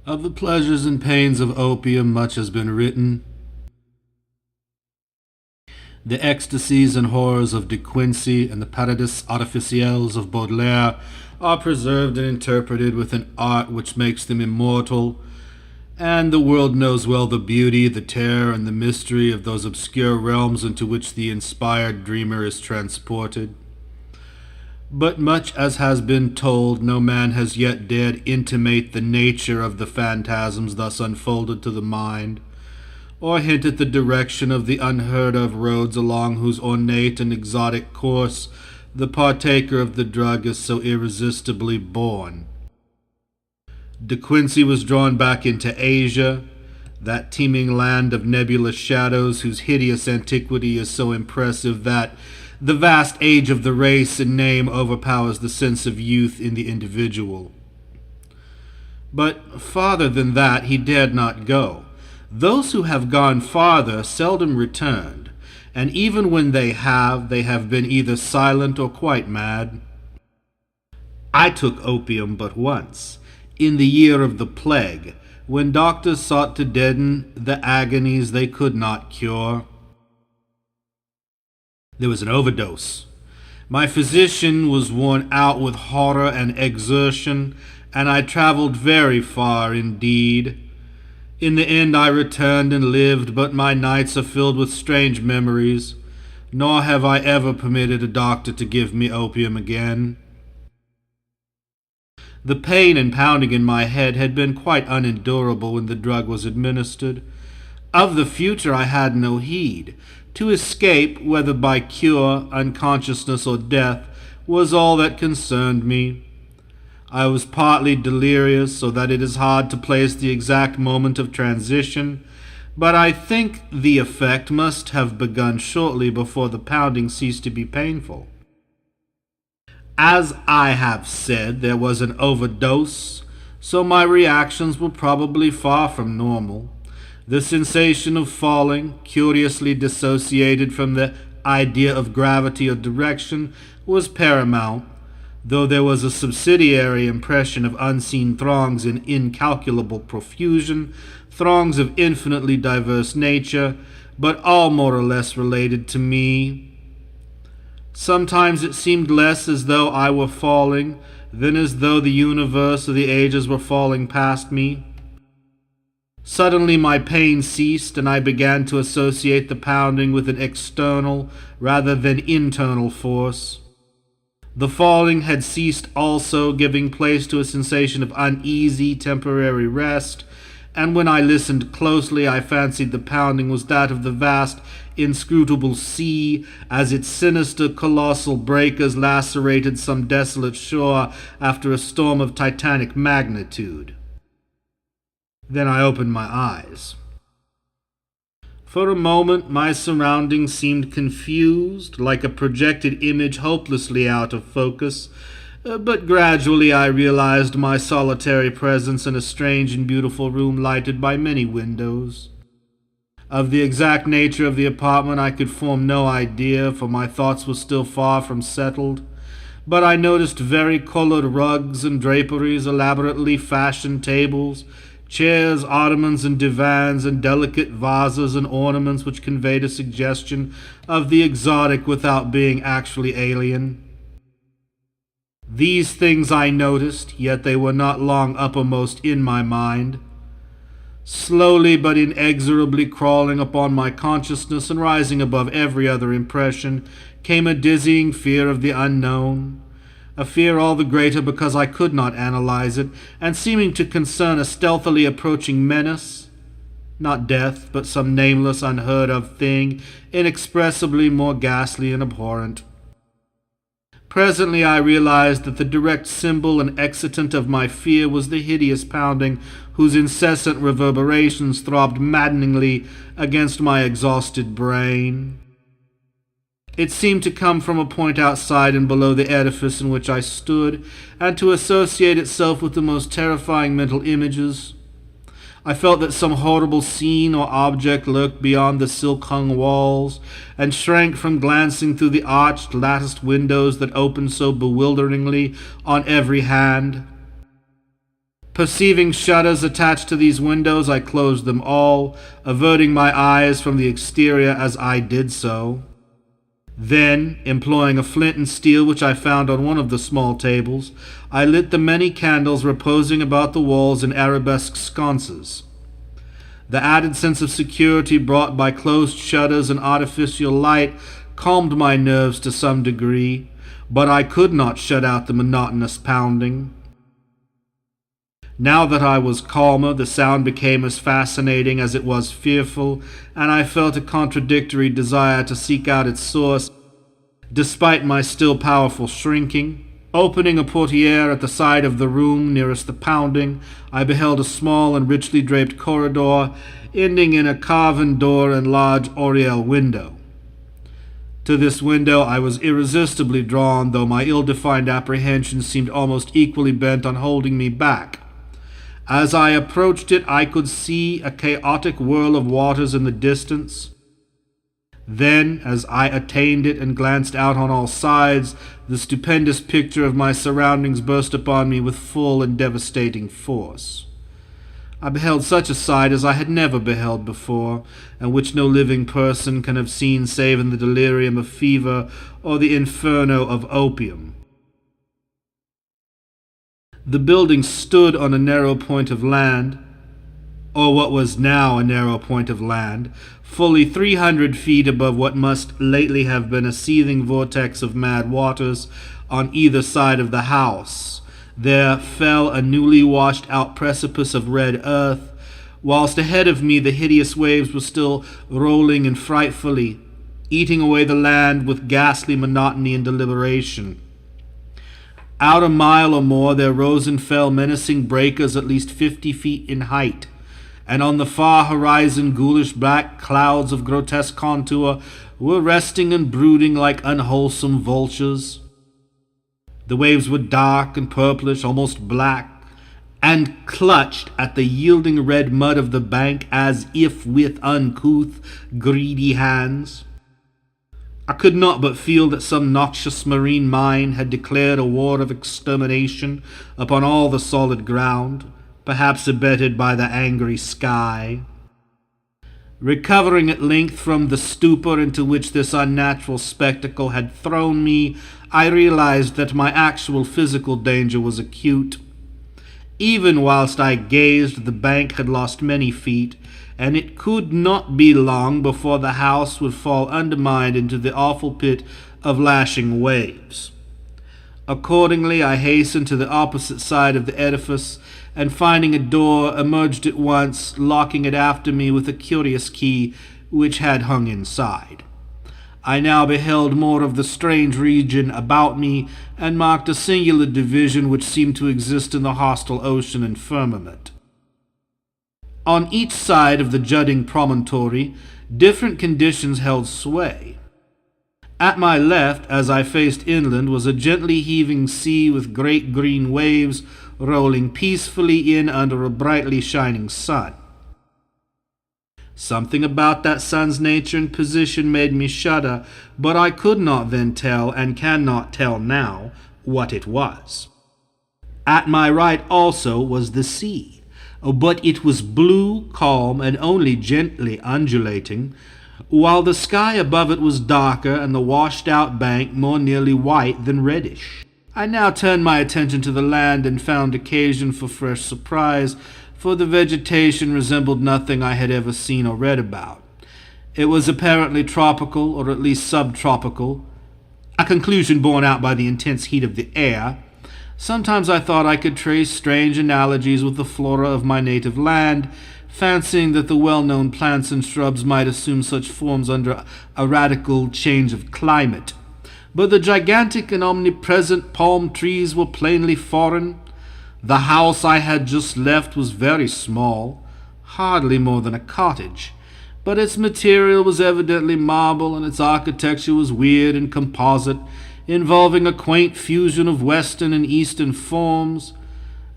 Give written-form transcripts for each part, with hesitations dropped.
Of the pleasures and pains of opium much has been written. The ecstasies and horrors of De Quincey and the paradis artificiels of Baudelaire are preserved and interpreted with an art which makes them immortal, and the world knows well the beauty, the terror, and the mystery of those obscure realms into which the inspired dreamer is transported. But much as has been told, no man has yet dared intimate the nature of the phantasms thus unfolded to the mind, or hint at the direction of the unheard-of roads along whose ornate and exotic course the partaker of the drug is so irresistibly borne. De Quincey was drawn back into Asia, that teeming land of nebulous shadows whose hideous antiquity is so impressive that the vast age of the race and name overpowers the sense of youth in the individual. But farther than that he dared not go. Those who have gone farther seldom returned, and even when they have been either silent or quite mad. I took opium but once, in the year of the plague, when doctors sought to deaden the agonies they could not cure. There was an overdose. My physician was worn out with horror and exertion, and I traveled very far indeed. In the end I returned and lived, but my nights are filled with strange memories, nor have I ever permitted a doctor to give me opium again. The pain and pounding in my head had been quite unendurable when the drug was administered. Of the future I had no heed. To escape, whether by cure, unconsciousness, or death, was all that concerned me. I was partly delirious, so that it is hard to place the exact moment of transition, but I think the effect must have begun shortly before the pounding ceased to be painful. As I have said, there was an overdose, so my reactions were probably far from normal. The sensation of falling, curiously dissociated from the idea of gravity or direction, was paramount, though there was a subsidiary impression of unseen throngs in incalculable profusion, throngs of infinitely diverse nature, but all more or less related to me. Sometimes it seemed less as though I were falling than as though the universe or the ages were falling past me. Suddenly my pain ceased, and I began to associate the pounding with an external rather than internal force. The falling had ceased also, giving place to a sensation of uneasy, temporary rest, and when I listened closely I fancied the pounding was that of the vast, inscrutable sea, as its sinister, colossal breakers lacerated some desolate shore after a storm of titanic magnitude. Then I opened my eyes. For a moment my surroundings seemed confused, like a projected image hopelessly out of focus, but gradually I realized my solitary presence in a strange and beautiful room lighted by many windows. Of the exact nature of the apartment I could form no idea, for my thoughts were still far from settled, but I noticed vari-colored rugs and draperies, elaborately fashioned tables, chairs, ottomans, and divans, and delicate vases and ornaments which conveyed a suggestion of the exotic without being actually alien. These things I noticed, yet they were not long uppermost in my mind. Slowly but inexorably crawling upon my consciousness and rising above every other impression came a dizzying fear of the unknown, a fear all the greater because I could not analyze it, and seeming to concern a stealthily approaching menace, not death, but some nameless, unheard-of thing, inexpressibly more ghastly and abhorrent. Presently I realized that the direct symbol and excitant of my fear was the hideous pounding whose incessant reverberations throbbed maddeningly against my exhausted brain. It seemed to come from a point outside and below the edifice in which I stood, and to associate itself with the most terrifying mental images. I felt that some horrible scene or object lurked beyond the silk-hung walls, and shrank from glancing through the arched, latticed windows that opened so bewilderingly on every hand. Perceiving shutters attached to these windows, I closed them all, averting my eyes from the exterior as I did so. Then, employing a flint and steel which I found on one of the small tables, I lit the many candles reposing about the walls in arabesque sconces. The added sense of security brought by closed shutters and artificial light calmed my nerves to some degree, but I could not shut out the monotonous pounding. Now that I was calmer, the sound became as fascinating as it was fearful, and I felt a contradictory desire to seek out its source, despite my still powerful shrinking. Opening a portiere at the side of the room nearest the pounding, I beheld a small and richly draped corridor, ending in a carven door and large oriel window. To this window I was irresistibly drawn, though my ill-defined apprehensions seemed almost equally bent on holding me back. As I approached it, I could see a chaotic whirl of waters in the distance. Then, as I attained it and glanced out on all sides, the stupendous picture of my surroundings burst upon me with full and devastating force. I beheld such a sight as I had never beheld before, and which no living person can have seen save in the delirium of fever or the inferno of opium. The building stood on a narrow point of land, or what was now a narrow point of land, fully 300 feet above what must lately have been a seething vortex of mad waters. On either side of the house there fell a newly washed out precipice of red earth, whilst ahead of me the hideous waves were still rolling and frightfully, eating away the land with ghastly monotony and deliberation. Out a mile or more there rose and fell menacing breakers at least 50 feet in height, and on the far horizon ghoulish black clouds of grotesque contour were resting and brooding like unwholesome vultures. The waves were dark and purplish, almost black, and clutched at the yielding red mud of the bank as if with uncouth, greedy hands. I could not but feel that some noxious marine mind had declared a war of extermination upon all the solid ground, perhaps abetted by the angry sky. Recovering at length from the stupor into which this unnatural spectacle had thrown me, I realized that my actual physical danger was acute. Even whilst I gazed, the bank had lost many feet, and it could not be long before the house would fall undermined into the awful pit of lashing waves. Accordingly, I hastened to the opposite side of the edifice, and finding a door, emerged at once, locking it after me with a curious key which had hung inside. I now beheld more of the strange region about me, and marked a singular division which seemed to exist in the hostile ocean and firmament. On each side of the jutting promontory, different conditions held sway. At my left, as I faced inland, was a gently heaving sea with great green waves rolling peacefully in under a brightly shining sun. Something about that sun's nature and position made me shudder, but I could not then tell, and cannot tell now, what it was. At my right also was the sea, but it was blue, calm, and only gently undulating, while the sky above it was darker and the washed-out bank more nearly white than reddish. I now turned my attention to the land and found occasion for fresh surprise, for the vegetation resembled nothing I had ever seen or read about. It was apparently tropical, or at least subtropical, a conclusion borne out by the intense heat of the air. Sometimes I thought I could trace strange analogies with the flora of my native land, fancying that the well-known plants and shrubs might assume such forms under a radical change of climate. But the gigantic and omnipresent palm trees were plainly foreign. The house I had just left was very small, hardly more than a cottage, but its material was evidently marble, and its architecture was weird and composite, involving a quaint fusion of western and eastern forms.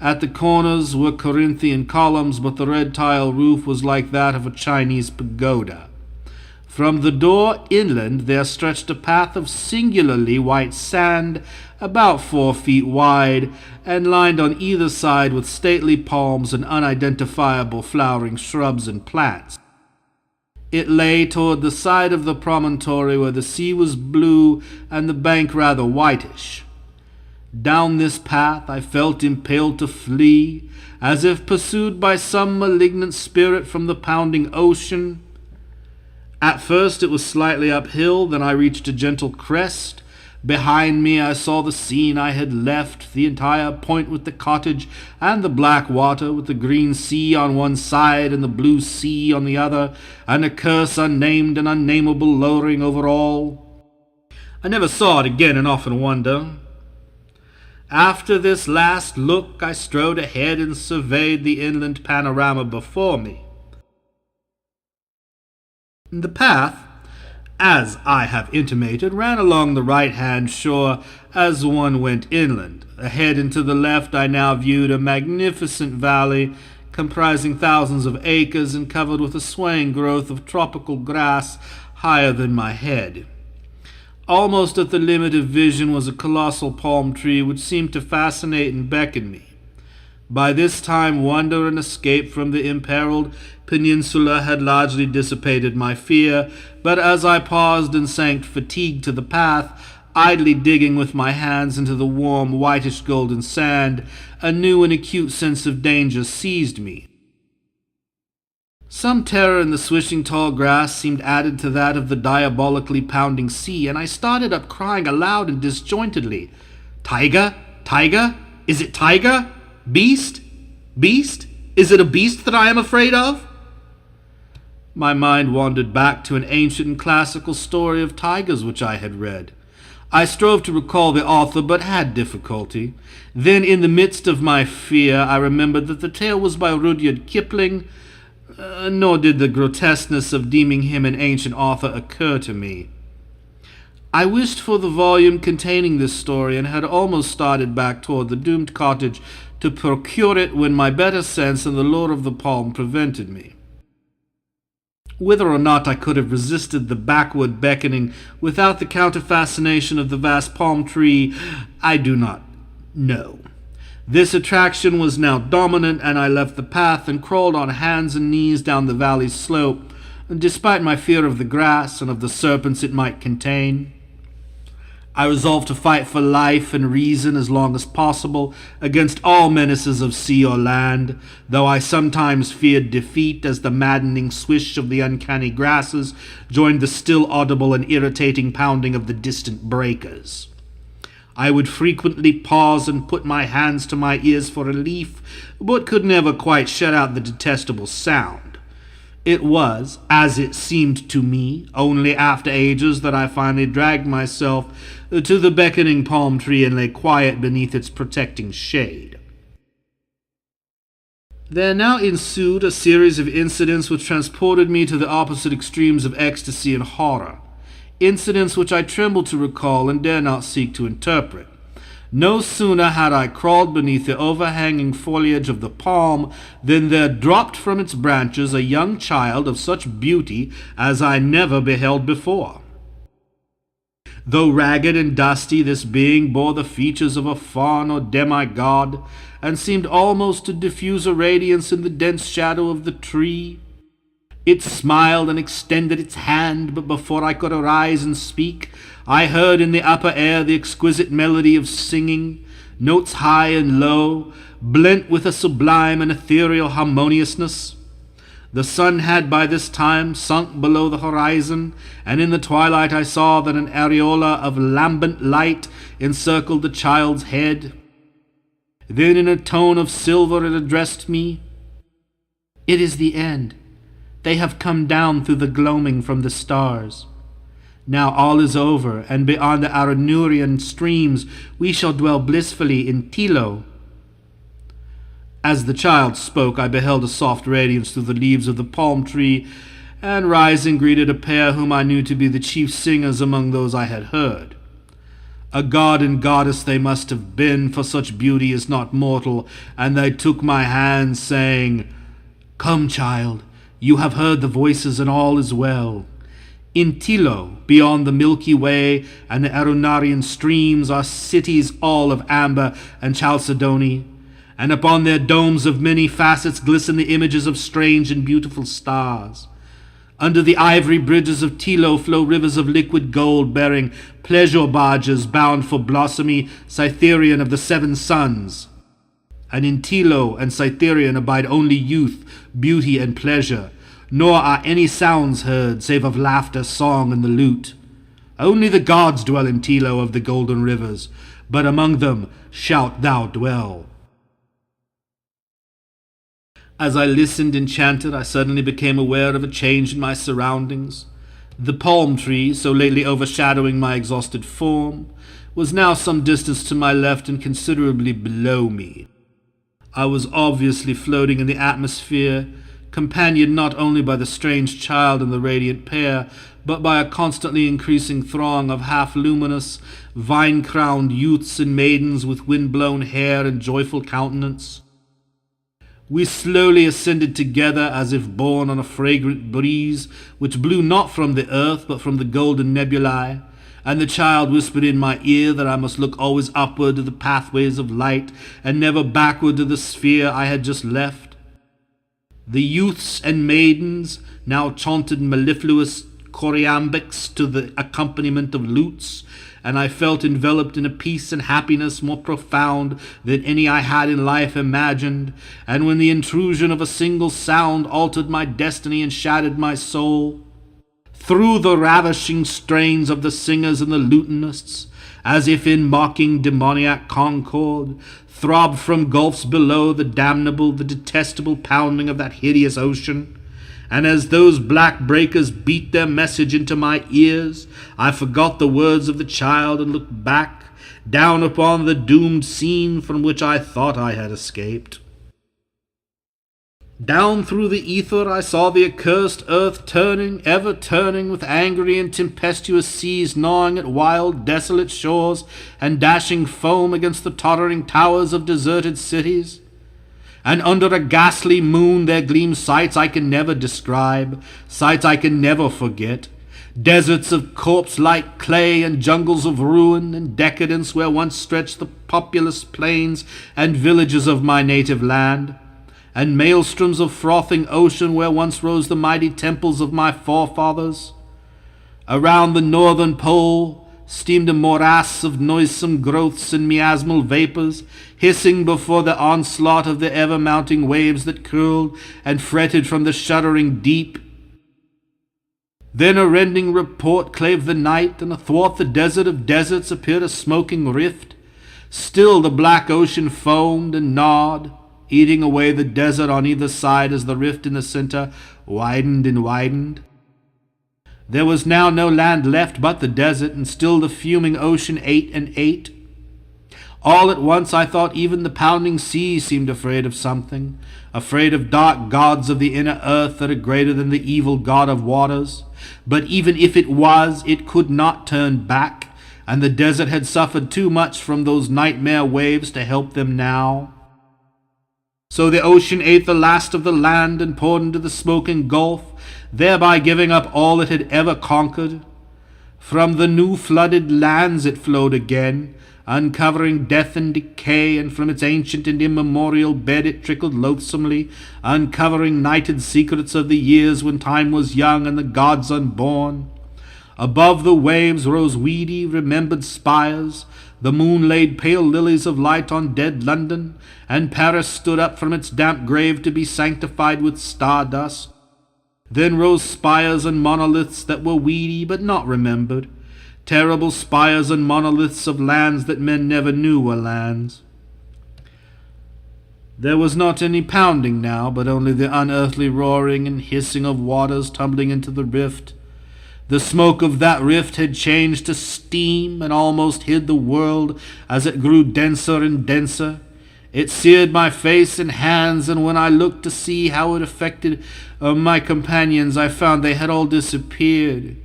At the corners were Corinthian columns, but the red tile roof was like that of a Chinese pagoda. From the door inland there stretched a path of singularly white sand, about 4 feet wide, and lined on either side with stately palms and unidentifiable flowering shrubs and plants. It lay toward the side of the promontory where the sea was blue and the bank rather whitish. Down this path I felt impelled to flee, as if pursued by some malignant spirit from the pounding ocean. At first it was slightly uphill, then I reached a gentle crest. Behind me I saw the scene I had left, the entire point with the cottage, and the black water, with the green sea on one side and the blue sea on the other, and a curse unnamed and unnameable lowering over all. I never saw it again, and often wonder. After this last look, I strode ahead and surveyed the inland panorama before me. The path, as I have intimated, ran along the right-hand shore as one went inland. Ahead and to the left I now viewed a magnificent valley comprising thousands of acres and covered with a swaying growth of tropical grass higher than my head. Almost at the limit of vision was a colossal palm tree which seemed to fascinate and beckon me. By this time wonder and escape from the imperiled peninsula had largely dissipated my fear, but as I paused and sank fatigued to the path, idly digging with my hands into the warm whitish golden sand, a new and acute sense of danger seized me. Some terror in the swishing tall grass seemed added to that of the diabolically pounding sea, and I started up crying aloud and disjointedly, "Tiger? Tiger? Is it tiger? Beast? Beast? Is it a beast that I am afraid of?" My mind wandered back to an ancient and classical story of tigers which I had read. I strove to recall the author, but had difficulty. Then, in the midst of my fear, I remembered that the tale was by Rudyard Kipling, nor did the grotesqueness of deeming him an ancient author occur to me. I wished for the volume containing this story, and had almost started back toward the doomed cottage to procure it when my better sense and the lure of the palm prevented me. Whether or not I could have resisted the backward beckoning without the counter-fascination of the vast palm tree, I do not know. This attraction was now dominant, and I left the path and crawled on hands and knees down the valley's slope, despite my fear of the grass and of the serpents it might contain. I resolved to fight for life and reason as long as possible against all menaces of sea or land, though I sometimes feared defeat as the maddening swish of the uncanny grasses joined the still audible and irritating pounding of the distant breakers. I would frequently pause and put my hands to my ears for relief, but could never quite shut out the detestable sound. It was, as it seemed to me, only after ages that I finally dragged myself to the beckoning palm tree and lay quiet beneath its protecting shade. There now ensued a series of incidents which transported me to the opposite extremes of ecstasy and horror, incidents which I tremble to recall and dare not seek to interpret. No sooner had I crawled beneath the overhanging foliage of the palm than there dropped from its branches a young child of such beauty as I never beheld before. Though ragged and dusty, this being bore the features of a faun or demigod, and seemed almost to diffuse a radiance in the dense shadow of the tree. It smiled and extended its hand, but before I could arise and speak, I heard in the upper air the exquisite melody of singing, notes high and low, blent with a sublime and ethereal harmoniousness. The sun had by this time sunk below the horizon, and in the twilight I saw that an aureola of lambent light encircled the child's head. Then in a tone of silver it addressed me, "It is the end. They have come down through the gloaming from the stars. Now all is over, and beyond the Aranurian streams we shall dwell blissfully in Tilo." As the child spoke, I beheld a soft radiance through the leaves of the palm tree, and rising greeted a pair whom I knew to be the chief singers among those I had heard. A god and goddess they must have been, for such beauty is not mortal, and they took my hand, saying, "Come, child, you have heard the voices, and all is well. In Tilo, beyond the Milky Way and the Arunarian streams, are cities all of amber and chalcedony, and upon their domes of many facets glisten the images of strange and beautiful stars. Under the ivory bridges of Tilo flow rivers of liquid gold bearing pleasure barges bound for blossomy Cytherean of the seven suns. And in Tilo and Cytherean abide only youth, beauty, and pleasure, nor are any sounds heard save of laughter, song, and the lute. Only the gods dwell in Tilo of the golden rivers, but among them shalt thou dwell. As I listened enchanted, I suddenly became aware of a change in my surroundings. The palm tree, so lately overshadowing my exhausted form, was now some distance to my left and considerably below me. I was obviously floating in the atmosphere, companioned not only by the strange child and the radiant pair, but by a constantly increasing throng of half-luminous, vine-crowned youths and maidens with wind-blown hair and joyful countenance. We slowly ascended together as if borne on a fragrant breeze, which blew not from the earth but from the golden nebulae, and the child whispered in my ear that I must look always upward to the pathways of light, and never backward to the sphere I had just left. The youths and maidens now chaunted mellifluous choriambics to the accompaniment of lutes, and I felt enveloped in a peace and happiness more profound than any I had in life imagined, and when the intrusion of a single sound altered my destiny and shattered my soul, through the ravishing strains of the singers and the lutanists, as if in mocking demoniac concord, throbbed from gulfs below the damnable, the detestable pounding of that hideous ocean. And as those black breakers beat their message into my ears, I forgot the words of the child and looked back, down upon the doomed scene from which I thought I had escaped. Down through the ether I saw the accursed earth turning, ever turning, with angry and tempestuous seas gnawing at wild, desolate shores, and dashing foam against the tottering towers of deserted cities. And under a ghastly moon there gleam sights I can never describe, sights I can never forget, deserts of corpse-like clay and jungles of ruin and decadence where once stretched the populous plains and villages of my native land, and maelstroms of frothing ocean where once rose the mighty temples of my forefathers. Around the northern pole steamed a morass of noisome growths and miasmal vapors, hissing before the onslaught of the ever-mounting waves that curled and fretted from the shuddering deep. Then a rending report clave the night, and athwart the desert of deserts appeared a smoking rift. Still the black ocean foamed and gnawed, eating away the desert on either side as the rift in the center widened and widened. There was now no land left but the desert, and still the fuming ocean ate and ate. All at once I thought even the pounding sea seemed afraid of something, afraid of dark gods of the inner earth that are greater than the evil god of waters. But even if it was, it could not turn back, and the desert had suffered too much from those nightmare waves to help them now. So the ocean ate the last of the land and poured into the smoking gulf, thereby giving up all it had ever conquered. From the new flooded lands it flowed again, uncovering death and decay, and from its ancient and immemorial bed it trickled loathsomely, uncovering nighted secrets of the years when time was young and the gods unborn. Above the waves rose weedy, remembered spires. The moon laid pale lilies of light on dead London, and Paris stood up from its damp grave to be sanctified with stardust. Then rose spires and monoliths that were weedy but not remembered, terrible spires and monoliths of lands that men never knew were lands. There was not any pounding now, but only the unearthly roaring and hissing of waters tumbling into the rift. The smoke of that rift had changed to steam and almost hid the world as it grew denser and denser. It seared my face and hands, and when I looked to see how it affected my companions, I found they had all disappeared.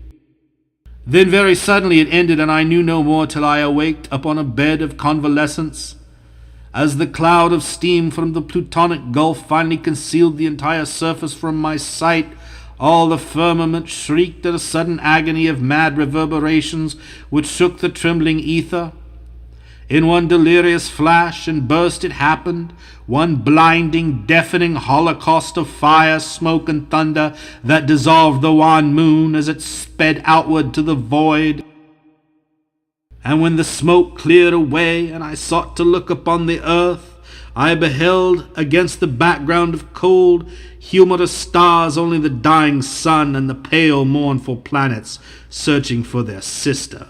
Then very suddenly it ended, and I knew no more till I awaked upon a bed of convalescence. As the cloud of steam from the plutonic gulf finally concealed the entire surface from my sight, All the firmament shrieked at a sudden agony of mad reverberations which shook the trembling ether. In one delirious flash and burst it happened, one blinding, deafening holocaust of fire, smoke, and thunder that dissolved the wan moon as it sped outward to the void. And when the smoke cleared away, and I sought to look upon the earth, I beheld against the background of cold, humorous stars only the dying sun and the pale, mournful planets searching for their sister.